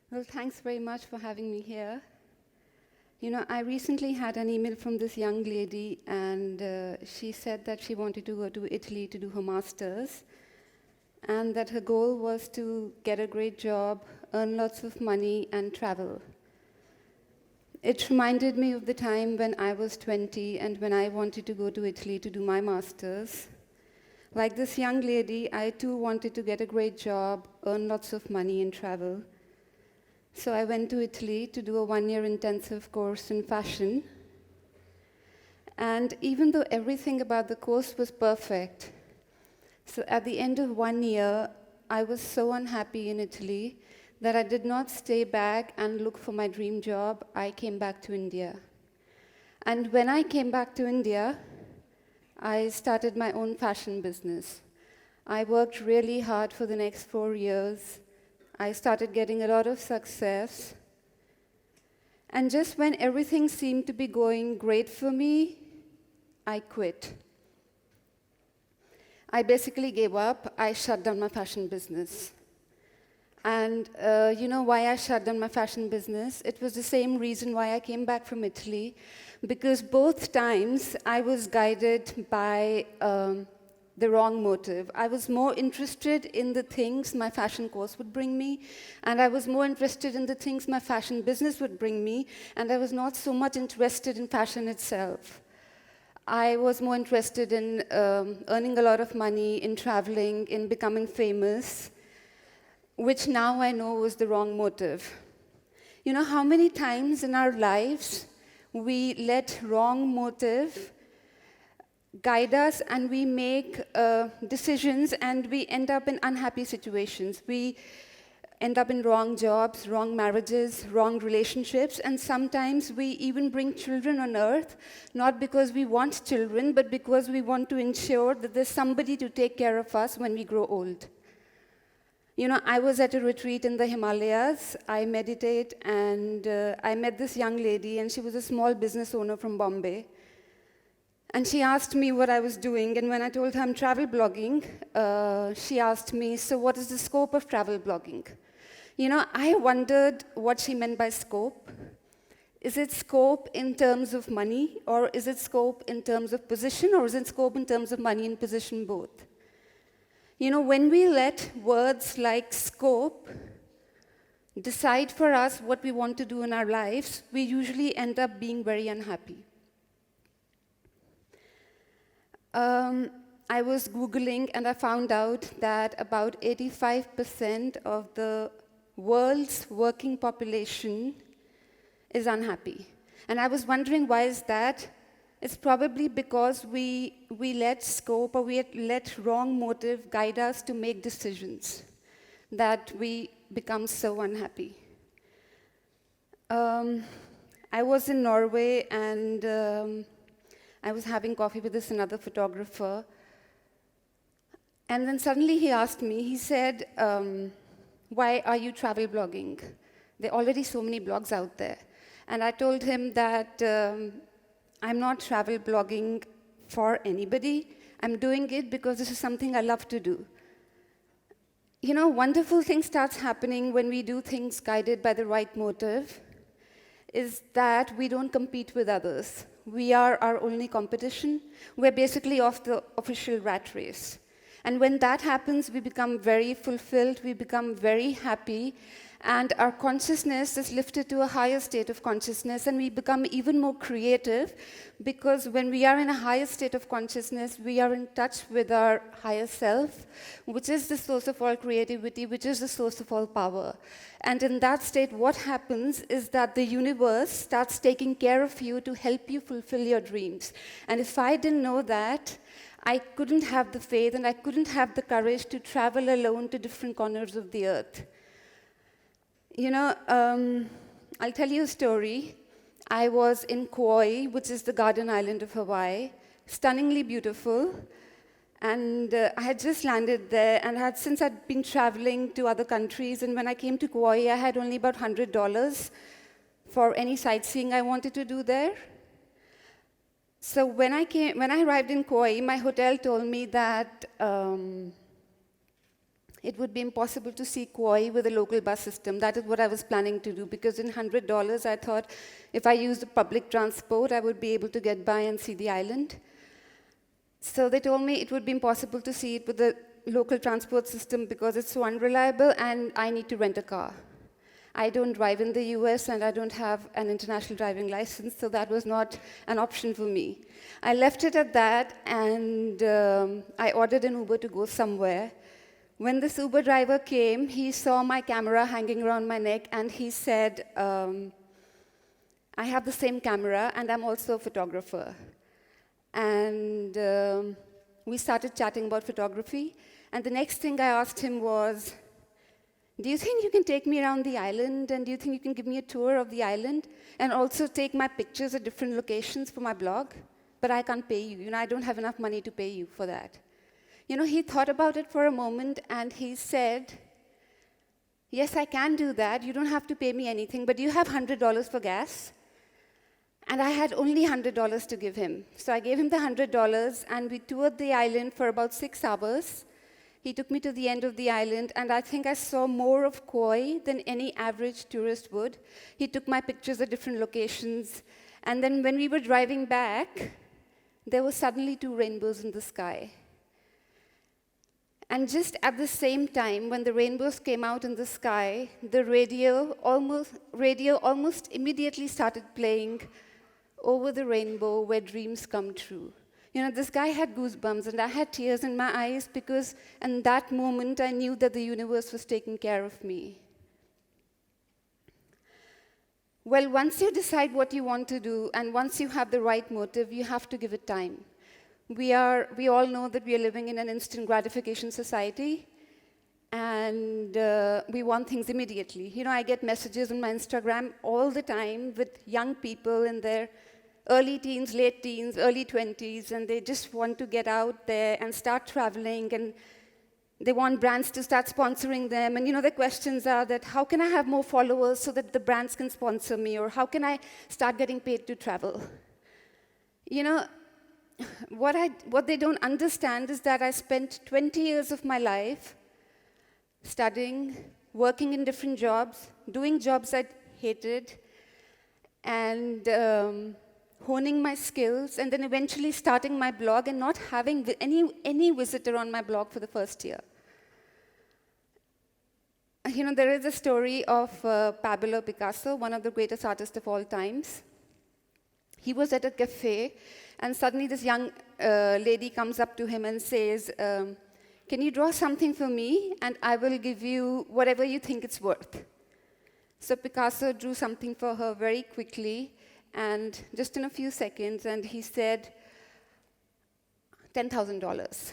Well, thanks very much for having me here. I recently had an email from this young lady, and she said that she wanted to go to Italy to do her master's, and that her goal was to get a great job, earn lots of money, and travel. It reminded me of the time when I was 20 and when I wanted to go to Italy to do my master's. Like this young lady, I too wanted to get a great job, earn lots of money, and travel. So I went to Italy to do a one-year intensive course in fashion. And even though everything about the course was perfect, so at the end of 1 year, I was so unhappy in Italy that I did not stay back and look for my dream job. I came back to India. And when I came back to India, I started my own fashion business. I worked really hard for the next 4 years. I started getting a lot of success. And just when everything seemed to be going great for me, I quit. I basically gave up. I shut down my fashion business. And you know why I shut down my fashion business? It was the same reason why I came back from Italy, because both times I was guided by the wrong motive. I was more interested in the things my fashion course would bring me, and I was more interested in the things my fashion business would bring me, and I was not so much interested in fashion itself. I was more interested in earning a lot of money, in traveling, in becoming famous, which now I know was the wrong motive. You know how many times in our lives we let wrong motive guide us, and we make decisions, and we end up in unhappy situations. We end up in wrong jobs, wrong marriages, wrong relationships, and sometimes we even bring children on earth, not because we want children, but because we want to ensure that there's somebody to take care of us when we grow old. I was at a retreat in the Himalayas. I meditate, and I met this young lady, and she was a small business owner from Bombay. And she asked me what I was doing, and when I told her I'm travel blogging, she asked me, so what is the scope of travel blogging? I wondered what she meant by scope. Is it scope in terms of money, or is it scope in terms of position, or is it scope in terms of money and position both? When we let words like scope decide for us what we want to do in our lives, we usually end up being very unhappy. I was Googling, and I found out that about 85% of the world's working population is unhappy. And I was wondering, why is that? It's probably because we let scope, or we let wrong motive guide us to make decisions, that we become so unhappy. I was in Norway, and I was having coffee with another photographer. And then suddenly he asked me, he said, why are you travel blogging? There are already so many blogs out there. And I told him that I'm not travel blogging for anybody. I'm doing it because this is something I love to do. Wonderful thing starts happening when we do things guided by the right motive, is that we don't compete with others. We are our only competition. We're basically off the official rat race. And when that happens, we become very fulfilled, we become very happy, and our consciousness is lifted to a higher state of consciousness, and we become even more creative, because when we are in a higher state of consciousness, we are in touch with our higher self, which is the source of all creativity, which is the source of all power. And in that state, what happens is that the universe starts taking care of you to help you fulfill your dreams. And if I didn't know that, I couldn't have the faith, and I couldn't have the courage to travel alone to different corners of the earth. I'll tell you a story. I was in Kauai, which is the garden island of Hawaii, stunningly beautiful. And I had just landed there, and since I'd been traveling to other countries, and when I came to Kauai, I had only about $100 for any sightseeing I wanted to do there. So when I arrived in Kauai, my hotel told me that it would be impossible to see Kauai with a local bus system. That is what I was planning to do, because in $100, I thought if I used the public transport, I would be able to get by and see the island. So they told me it would be impossible to see it with the local transport system because it's so unreliable, and I need to rent a car. I don't drive in the US, and I don't have an international driving license, so that was not an option for me. I left it at that, and I ordered an Uber to go somewhere. When this Uber driver came, he saw my camera hanging around my neck, and he said, I have the same camera, and I'm also a photographer. And we started chatting about photography, and the next thing I asked him was, do you think you can take me around the island, and do you think you can give me a tour of the island, and also take my pictures at different locations for my blog? But I can't pay you. I don't have enough money to pay you for that. He thought about it for a moment, and he said, yes, I can do that. You don't have to pay me anything, but do you have $100 for gas? And I had only $100 to give him. So I gave him the $100, and we toured the island for about 6 hours. He took me to the end of the island, and I think I saw more of Kauai than any average tourist would. He took my pictures at different locations, and then when we were driving back, there were suddenly 2 rainbows in the sky. And just at the same time, when the rainbows came out in the sky, the radio almost immediately started playing Over the Rainbow Where Dreams Come True. This guy had goosebumps, and I had tears in my eyes because in that moment I knew that the universe was taking care of me. Well, once you decide what you want to do, and once you have the right motive, you have to give it time. We all know that we are living in an instant gratification society, and we want things immediately. I get messages on my Instagram all the time with young people in their early teens, late teens, early 20s, and they just want to get out there and start traveling, and they want brands to start sponsoring them. And the questions are that, how can I have more followers so that the brands can sponsor me? Or how can I start getting paid to travel? What they don't understand is that I spent 20 years of my life studying, working in different jobs, doing jobs I hated, and honing my skills, and then eventually starting my blog and not having any visitor on my blog for the first year. There is a story of Pablo Picasso, one of the greatest artists of all times. He was at a cafe, and suddenly this young lady comes up to him and says, can you draw something for me, and I will give you whatever you think it's worth. So Picasso drew something for her very quickly, and just in a few seconds, and he said, $10,000.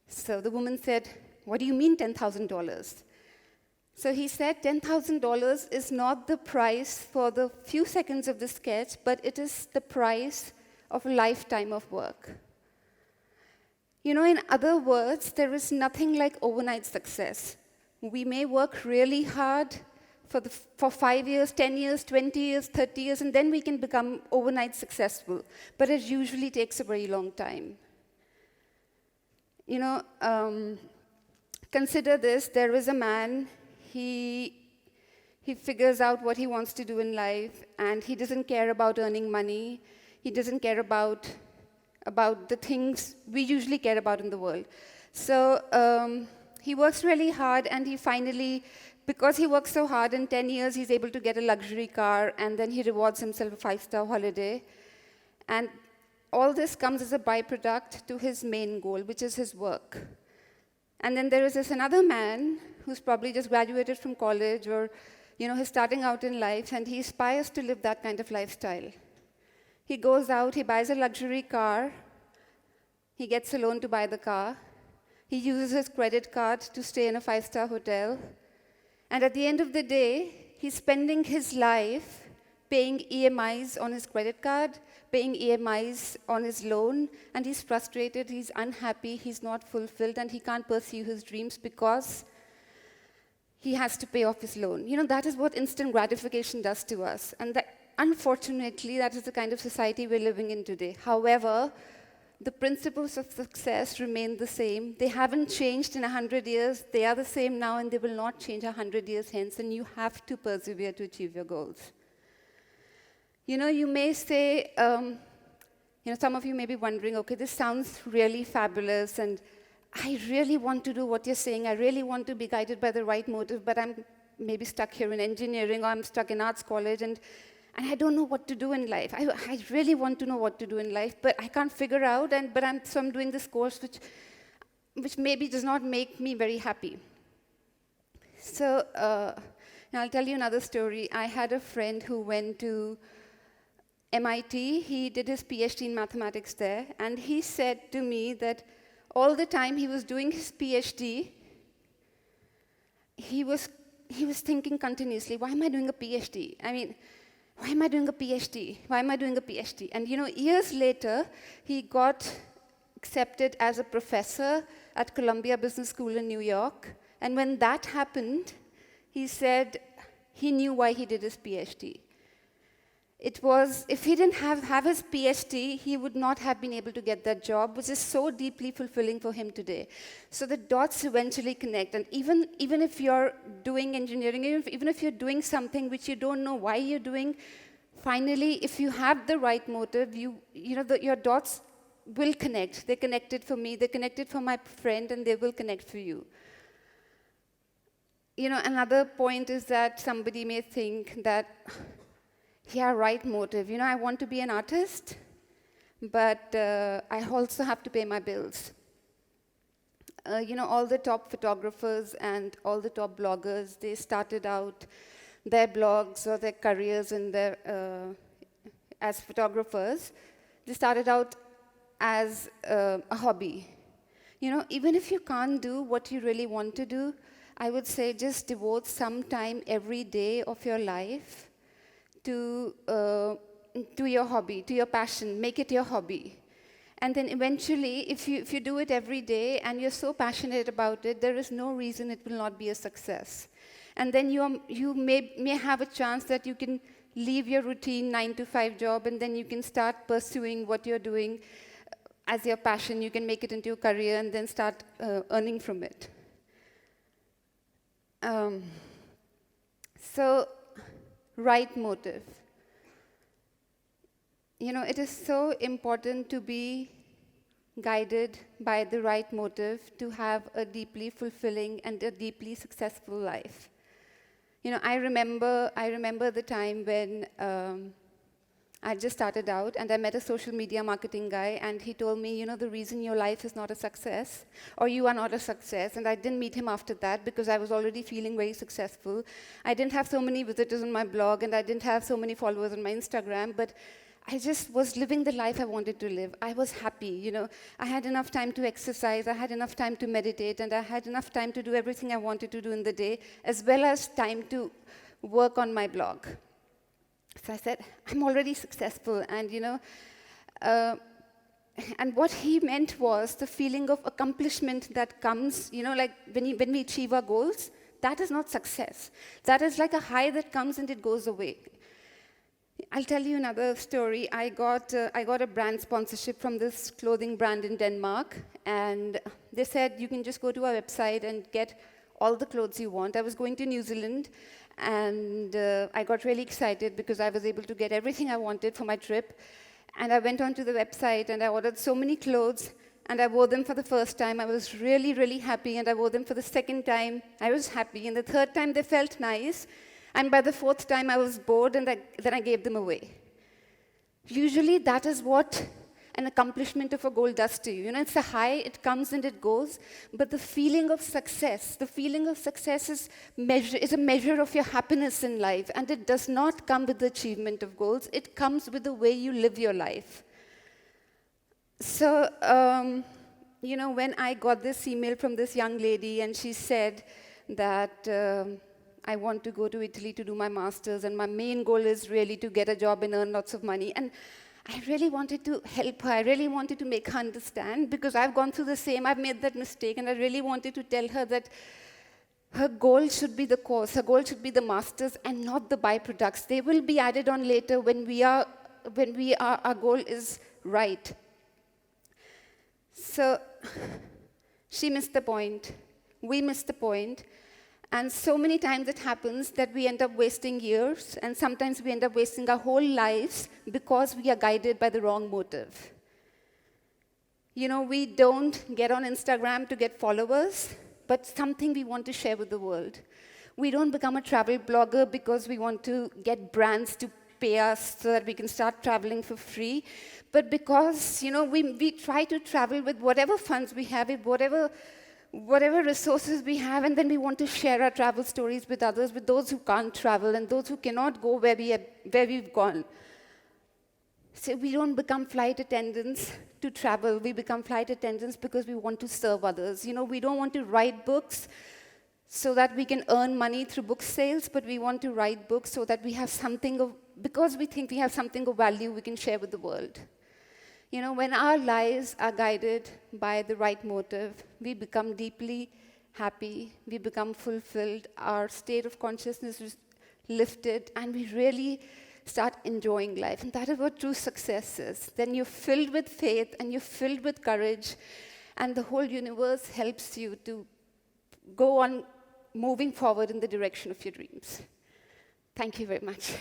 So the woman said, what do you mean $10,000? So he said, $10,000 is not the price for the few seconds of the sketch, but it is the price of a lifetime of work. In other words, there is nothing like overnight success. We may work really hard for 5 years, 10 years, 20 years, 30 years, and then we can become overnight successful. But it usually takes a very long time. Consider this. There is a man, he figures out what he wants to do in life, and he doesn't care about earning money. He doesn't care about the things we usually care about in the world. So he works really hard, and he finally, because he works so hard, in 10 years he's able to get a luxury car, and then he rewards himself a 5-star holiday. And all this comes as a byproduct to his main goal, which is his work. And then there is this another man who's probably just graduated from college, or he's starting out in life, and he aspires to live that kind of lifestyle. He goes out, he buys a luxury car, he gets a loan to buy the car, he uses his credit card to stay in a 5-star hotel, and at the end of the day, he's spending his life paying EMIs on his credit card, paying EMIs on his loan, and he's frustrated, he's unhappy, he's not fulfilled, and he can't pursue his dreams because he has to pay off his loan. That is what instant gratification does to us. And unfortunately, that is the kind of society we're living in today. However, The principles of success remain the same. They haven't changed in 100 years. They are the same now, and they will not change 100 years hence, and you have to persevere to achieve your goals. You may say, some of you may be wondering, okay, this sounds really fabulous, and I really want to do what you're saying. I really want to be guided by the right motive, but I'm maybe stuck here in engineering, or I'm stuck in arts college, and I don't know what to do in life. I really want to know what to do in life, but I can't figure out, so I'm doing this course which maybe does not make me very happy. So now I'll tell you another story. I had a friend who went to MIT. He did his PhD in mathematics there, and he said to me that all the time he was doing his PhD, he was thinking continuously, why am I doing a PhD? Why am I doing a PhD? Why am I doing a PhD? And years later, he got accepted as a professor at Columbia Business School in New York. And when that happened, he said he knew why he did his PhD. It was, if he didn't have his PhD, he would not have been able to get that job, which is so deeply fulfilling for him today. So the dots eventually connect. And even if you're doing engineering, even if you're doing something which you don't know why you're doing, finally, if you have the right motive, your dots will connect. They connected for me, they connected for my friend, and they will connect for you. Another point is that somebody may think that, yeah, right motive. I want to be an artist, but I also have to pay my bills. All the top photographers and all the top bloggers, they started out their blogs or their careers as photographers. They started out as a hobby. Even if you can't do what you really want to do, I would say just devote some time every day of your life to your hobby, to your passion. Make it your hobby. And then eventually, if you do it every day and you're so passionate about it, there is no reason it will not be a success. And then you may have a chance that you can leave your routine 9-to-5 job, and then you can start pursuing what you're doing as your passion. You can make it into a career and then start earning from it. So, right motive. It is so important to be guided by the right motive to have a deeply fulfilling and a deeply successful life. I remember the time when I just started out, and I met a social media marketing guy, and he told me, the reason your life is not a success, or you are not a success, and I didn't meet him after that because I was already feeling very successful. I didn't have so many visitors on my blog, and I didn't have so many followers on my Instagram, but I just was living the life I wanted to live. I was happy, I had enough time to exercise, I had enough time to meditate, and I had enough time to do everything I wanted to do in the day, as well as time to work on my blog. So I said, I'm already successful, and and what he meant was the feeling of accomplishment that comes, like when we achieve our goals, that is not success. That is like a high that comes and it goes away. I'll tell you another story. I got a brand sponsorship from this clothing brand in Denmark, and they said you can just go to our website and get all the clothes you want. I was going to New Zealand, and I got really excited because I was able to get everything I wanted for my trip. And I went onto the website, and I ordered so many clothes, and I wore them for the first time. I was really, really happy, and I wore them for the second time. I was happy, and the third time they felt nice. And by the fourth time, I was bored, and then I gave them away. Usually, that is what an accomplishment of a goal does to you. It's a high, it comes and it goes, but the feeling of success is a measure of your happiness in life, and it does not come with the achievement of goals. It comes with the way you live your life. So, when I got this email from this young lady, and she said that I want to go to Italy to do my master's, and my main goal is really to get a job and earn lots of money. And I really wanted to help her. I really wanted to make her understand, because I've gone through the same. I've made that mistake, and I really wanted to tell her that her goal should be the course. Her goal should be the master's and not the byproducts. They will be added on later when our goal is right. So she missed the point. We missed the point. And so many times it happens that we end up wasting years, and sometimes we end up wasting our whole lives because we are guided by the wrong motive. You know, we don't get on Instagram to get followers, but something we want to share with the world. We don't become a travel blogger because we want to get brands to pay us so that we can start traveling for free, but because, you know, we try to travel with whatever funds we have, with whatever resources we have, and then we want to share our travel stories with others, with those who can't travel and those who cannot go where we've gone. So we don't become flight attendants to travel. We become flight attendants because we want to serve others. You know, we don't want to write books so that we can earn money through book sales, but we want to write books so that we have something because we think we have something of value we can share with the world. You know, when our lives are guided by the right motive, we become deeply happy, we become fulfilled, our state of consciousness is lifted, and we really start enjoying life. And that is what true success is. Then you're filled with faith, and you're filled with courage, and the whole universe helps you to go on moving forward in the direction of your dreams. Thank you very much.